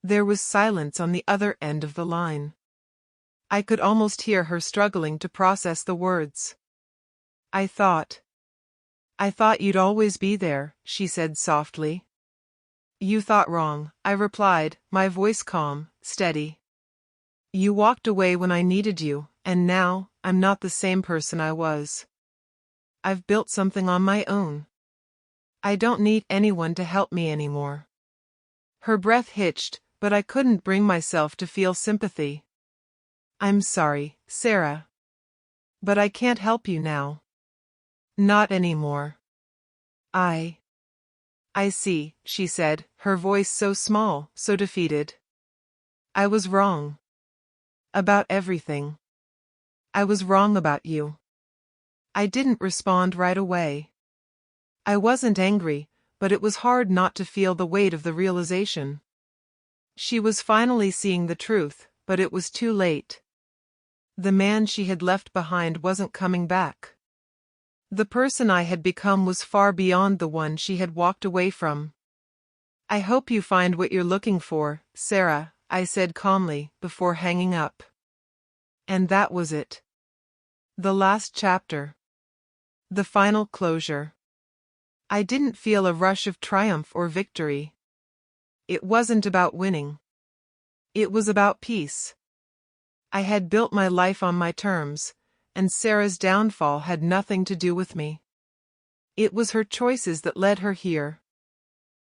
There was silence on the other end of the line. I could almost hear her struggling to process the words. I thought you'd always be there, she said softly. You thought wrong, I replied, my voice calm, steady. You walked away when I needed you, and now, I'm not the same person I was. I've built something on my own. I don't need anyone to help me anymore. Her breath hitched, but I couldn't bring myself to feel sympathy. I'm sorry, Sarah. But I can't help you now. Not anymore. I see, she said, her voice so small, so defeated. I was wrong. About everything. I was wrong about you. I didn't respond right away. I wasn't angry, but it was hard not to feel the weight of the realization. She was finally seeing the truth, but it was too late. The man she had left behind wasn't coming back. The person I had become was far beyond the one she had walked away from. I hope you find what you're looking for, Sarah, I said calmly, before hanging up. And that was it. The last chapter. The final closure. I didn't feel a rush of triumph or victory. It wasn't about winning. It was about peace. I had built my life on my terms, and Sarah's downfall had nothing to do with me. It was her choices that led her here.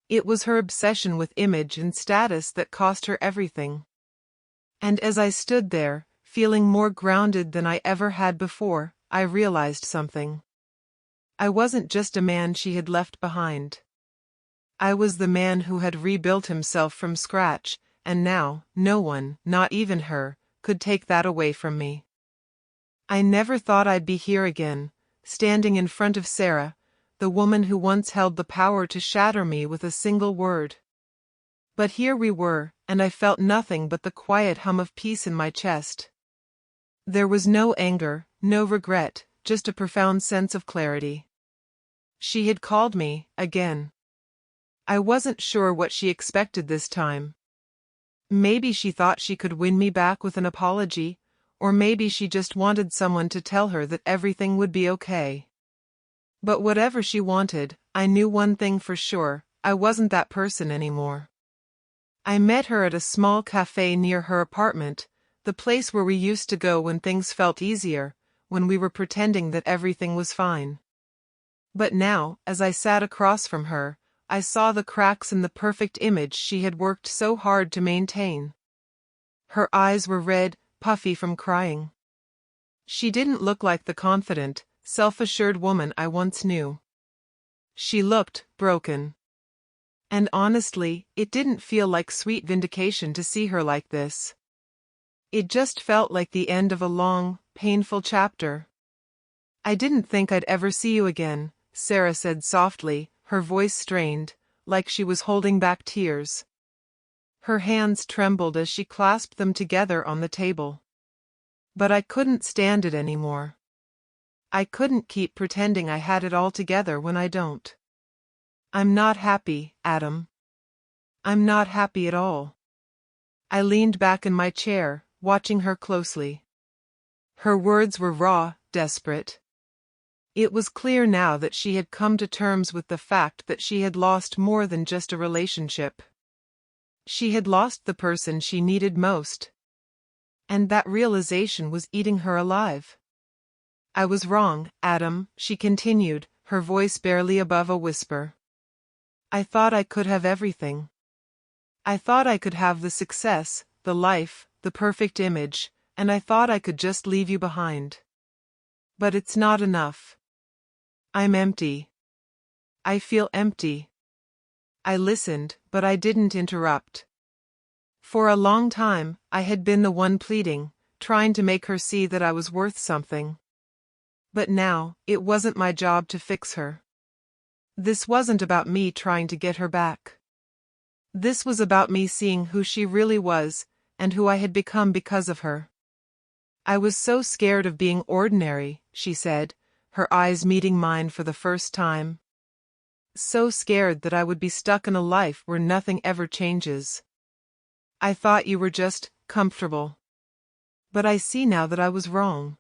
It was her obsession with image and status that cost her everything. And as I stood there, feeling more grounded than I ever had before, I realized something. I wasn't just a man she had left behind. I was the man who had rebuilt himself from scratch, and now, no one, not even her, could take that away from me. I never thought I'd be here again, standing in front of Sarah, the woman who once held the power to shatter me with a single word. But here we were, and I felt nothing but the quiet hum of peace in my chest. There was no anger, no regret, just a profound sense of clarity. She had called me, again. I wasn't sure what she expected this time. Maybe she thought she could win me back with an apology, or maybe she just wanted someone to tell her that everything would be okay. But whatever she wanted, I knew one thing for sure: I wasn't that person anymore. I met her at a small cafe near her apartment, the place where we used to go when things felt easier, when we were pretending that everything was fine. But now, as I sat across from her, I saw the cracks in the perfect image she had worked so hard to maintain. Her eyes were red, puffy from crying. She didn't look like the confident, self-assured woman I once knew. She looked broken. And honestly, it didn't feel like sweet vindication to see her like this. It just felt like the end of a long, painful chapter. "I didn't think I'd ever see you again," Sarah said softly, her voice strained, like she was holding back tears. Her hands trembled as she clasped them together on the table. But I couldn't stand it anymore. I couldn't keep pretending I had it all together when I don't. "I'm not happy, Adam. I'm not happy at all." I leaned back in my chair, watching her closely. Her words were raw, desperate. It was clear now that she had come to terms with the fact that she had lost more than just a relationship. She had lost the person she needed most. And that realization was eating her alive. "I was wrong, Adam," she continued, her voice barely above a whisper. "I thought I could have everything. I thought I could have the success, the life, the perfect image, and I thought I could just leave you behind. But it's not enough. I'm empty. I feel empty." I listened, but I didn't interrupt. For a long time, I had been the one pleading, trying to make her see that I was worth something. But now, it wasn't my job to fix her. This wasn't about me trying to get her back. This was about me seeing who she really was, and who I had become because of her. "I was so scared of being ordinary," she said, her eyes meeting mine for the first time. "So scared that I would be stuck in a life where nothing ever changes. I thought you were just comfortable. But I see now that I was wrong.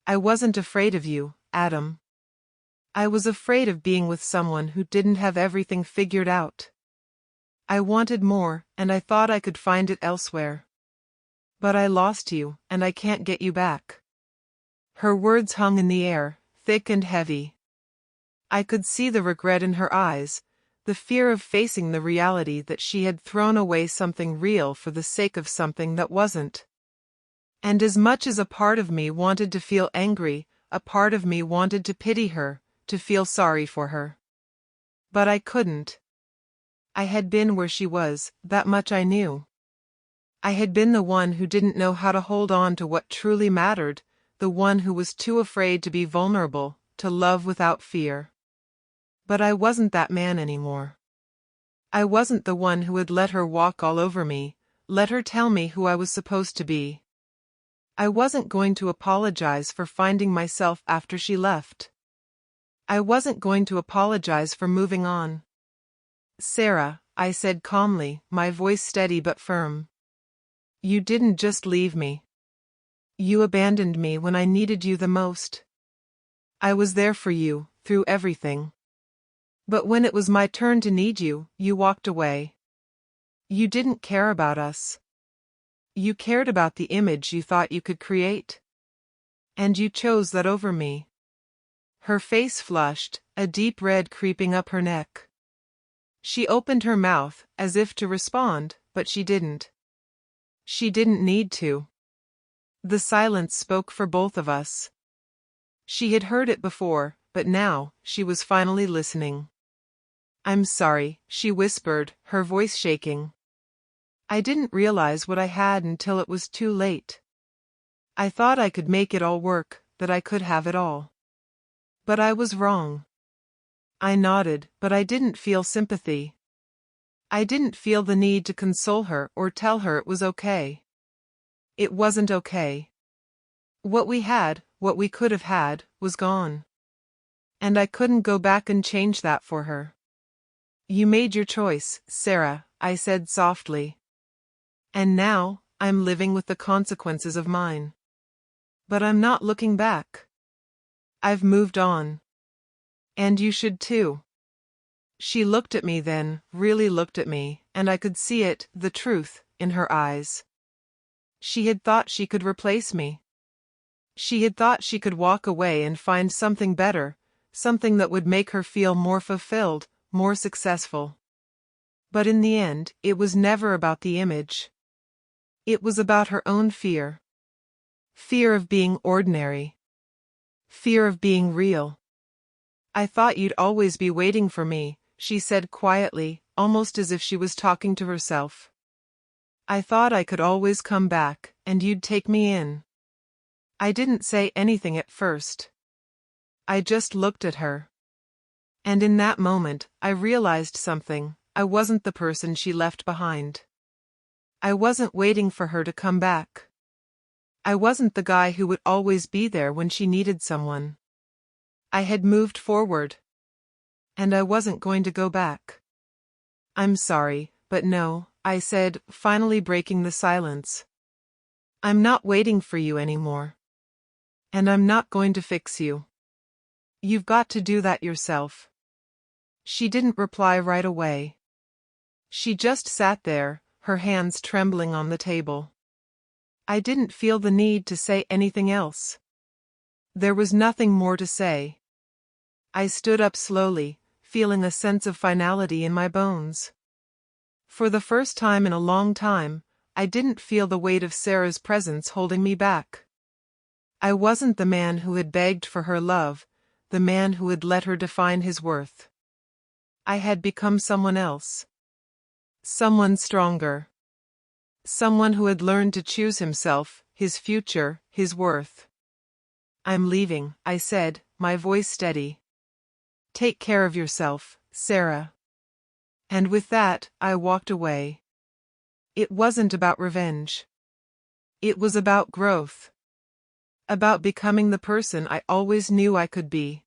I wasn't afraid of you, Adam. I was afraid of being with someone who didn't have everything figured out. I wanted more, and I thought I could find it elsewhere. But I lost you, and I can't get you back." Her words hung in the air, thick and heavy. I could see the regret in her eyes, the fear of facing the reality that she had thrown away something real for the sake of something that wasn't. And as much as a part of me wanted to feel angry, a part of me wanted to pity her, to feel sorry for her. But I couldn't. I had been where she was, that much I knew. I had been the one who didn't know how to hold on to what truly mattered, the one who was too afraid to be vulnerable, to love without fear. But I wasn't that man anymore. I wasn't the one who had let her walk all over me, let her tell me who I was supposed to be. I wasn't going to apologize for finding myself after she left. I wasn't going to apologize for moving on. "Sarah," I said calmly, my voice steady but firm. "You didn't just leave me. You abandoned me when I needed you the most. I was there for you, through everything. But when it was my turn to need you, you walked away. You didn't care about us. You cared about the image you thought you could create. And you chose that over me. Her face flushed, a deep red creeping up her neck. She opened her mouth, as if to respond, but she didn't. She didn't need to. The silence spoke for both of us. She had heard it before, but now, she was finally listening. I'm sorry, she whispered, her voice shaking. I didn't realize what I had until it was too late. I thought I could make it all work, that I could have it all. But I was wrong. I nodded, but I didn't feel sympathy. I didn't feel the need to console her or tell her it was okay. It wasn't okay. What we had, what we could have had, was gone. And I couldn't go back and change that for her. You made your choice, Sarah, I said softly. And now, I'm living with the consequences of mine. But I'm not looking back. I've moved on. And you should too. She looked at me then, really looked at me, and I could see it, the truth, in her eyes. She had thought she could replace me. She had thought she could walk away and find something better, something that would make her feel more fulfilled, more successful. But in the end, it was never about the image. It was about her own fear. Fear of being ordinary. Fear of being real. I thought you'd always be waiting for me, she said quietly, almost as if she was talking to herself. I thought I could always come back, and you'd take me in. I didn't say anything at first. I just looked at her. And in that moment, I realized something. I wasn't the person she left behind. I wasn't waiting for her to come back. I wasn't the guy who would always be there when she needed someone. I had moved forward. And I wasn't going to go back. I'm sorry, but no, I said, finally breaking the silence. I'm not waiting for you anymore. And I'm not going to fix you. You've got to do that yourself. She didn't reply right away. She just sat there, her hands trembling on the table. I didn't feel the need to say anything else. There was nothing more to say. I stood up slowly, feeling a sense of finality in my bones. For the first time in a long time, I didn't feel the weight of Sarah's presence holding me back. I wasn't the man who had begged for her love, the man who had let her define his worth. I had become someone else. Someone stronger. Someone who had learned to choose himself, his future, his worth. I'm leaving, I said, my voice steady. Take care of yourself, Sarah. And with that, I walked away. It wasn't about revenge. It was about growth. About becoming the person I always knew I could be.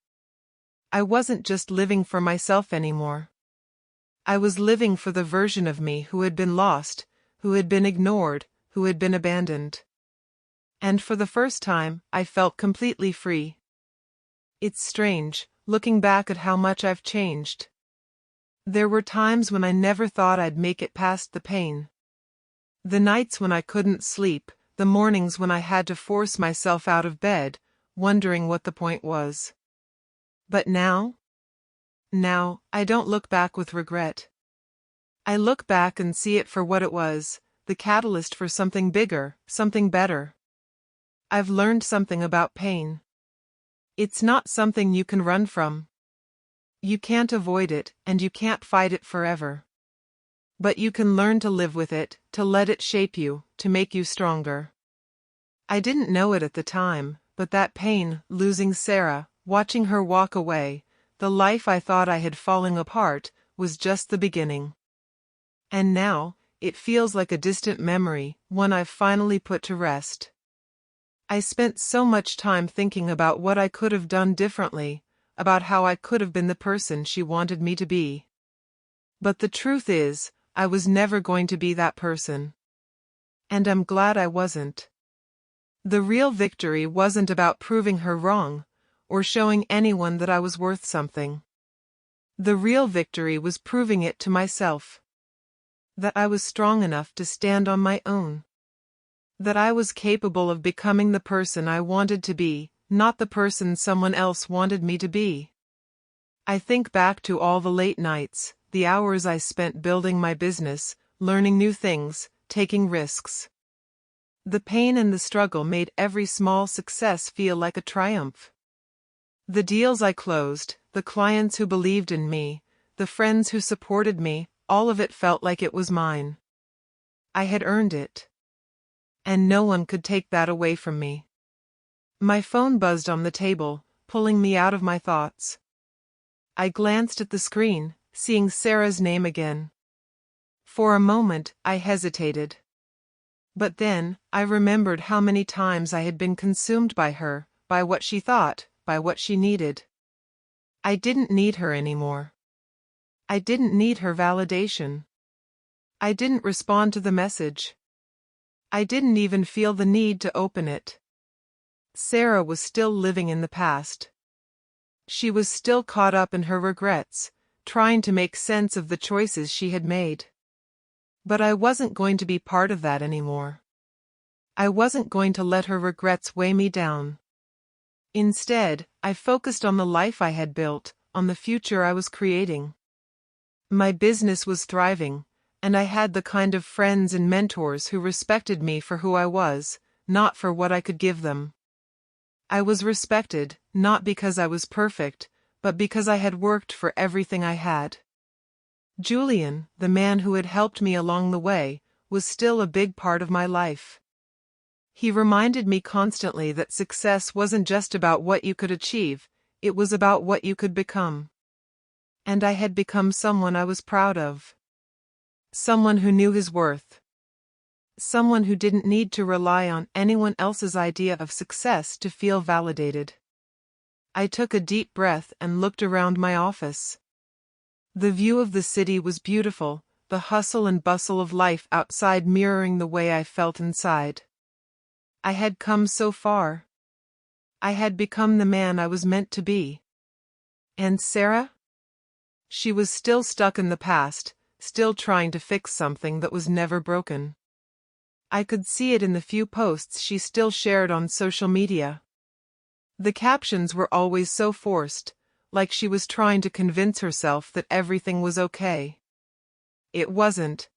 I wasn't just living for myself anymore. I was living for the version of me who had been lost, who had been ignored, who had been abandoned. And for the first time, I felt completely free. It's strange, looking back at how much I've changed. There were times when I never thought I'd make it past the pain. The nights when I couldn't sleep, the mornings when I had to force myself out of bed, wondering what the point was. But now? Now, I don't look back with regret. I look back and see it for what it was, the catalyst for something bigger, something better. I've learned something about pain. It's not something you can run from. You can't avoid it, and you can't fight it forever. But you can learn to live with it, to let it shape you, to make you stronger. I didn't know it at the time, but that pain, losing Sarah, watching her walk away, the life I thought I had falling apart, was just the beginning. And now, it feels like a distant memory, one I've finally put to rest. I spent so much time thinking about what I could have done differently, about how I could have been the person she wanted me to be. But the truth is, I was never going to be that person. And I'm glad I wasn't. The real victory wasn't about proving her wrong, or showing anyone that I was worth something. The real victory was proving it to myself. That I was strong enough to stand on my own. That I was capable of becoming the person I wanted to be, not the person someone else wanted me to be. I think back to all the late nights, the hours I spent building my business, learning new things, taking risks. The pain and the struggle made every small success feel like a triumph. The deals I closed, the clients who believed in me, the friends who supported me, all of it felt like it was mine. I had earned it. And no one could take that away from me. My phone buzzed on the table, pulling me out of my thoughts. I glanced at the screen, seeing Sarah's name again. For a moment, I hesitated. But then, I remembered how many times I had been consumed by her, by what she thought, by what she needed. I didn't need her anymore. I didn't need her validation. I didn't respond to the message. I didn't even feel the need to open it. Sarah was still living in the past. She was still caught up in her regrets, trying to make sense of the choices she had made. But I wasn't going to be part of that anymore. I wasn't going to let her regrets weigh me down. Instead, I focused on the life I had built, on the future I was creating. My business was thriving, and I had the kind of friends and mentors who respected me for who I was, not for what I could give them. I was respected, not because I was perfect, but because I had worked for everything I had. Julian, the man who had helped me along the way, was still a big part of my life. He reminded me constantly that success wasn't just about what you could achieve, it was about what you could become. And I had become someone I was proud of. Someone who knew his worth. Someone who didn't need to rely on anyone else's idea of success to feel validated. I took a deep breath and looked around my office. The view of the city was beautiful, the hustle and bustle of life outside mirroring the way I felt inside. I had come so far. I had become the man I was meant to be. And Sarah? She was still stuck in the past, still trying to fix something that was never broken. I could see it in the few posts she still shared on social media. The captions were always so forced, like she was trying to convince herself that everything was okay. It wasn't.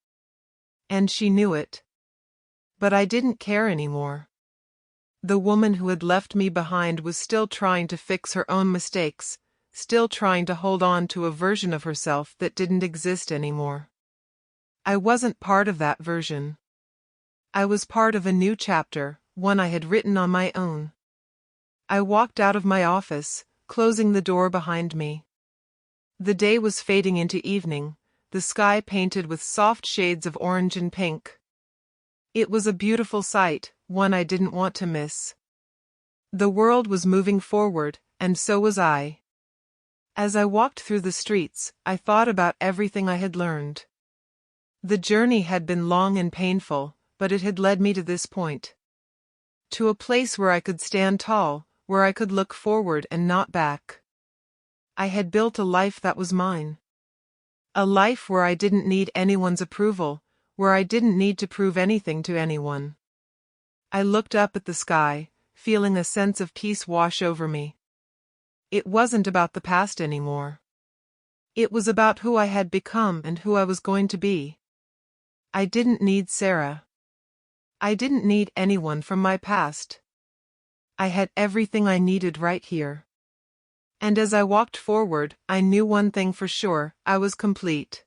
And she knew it. But I didn't care anymore. The woman who had left me behind was still trying to fix her own mistakes, still trying to hold on to a version of herself that didn't exist anymore. I wasn't part of that version. I was part of a new chapter, one I had written on my own. I walked out of my office, closing the door behind me. The day was fading into evening, the sky painted with soft shades of orange and pink. It was a beautiful sight, one I didn't want to miss. The world was moving forward, and so was I. As I walked through the streets, I thought about everything I had learned. The journey had been long and painful, but it had led me to this point. To a place where I could stand tall, where I could look forward and not back. I had built a life that was mine. A life where I didn't need anyone's approval, where I didn't need to prove anything to anyone. I looked up at the sky, feeling a sense of peace wash over me. It wasn't about the past anymore. It was about who I had become and who I was going to be. I didn't need Sarah. I didn't need anyone from my past. I had everything I needed right here. And as I walked forward, I knew one thing for sure, I was complete.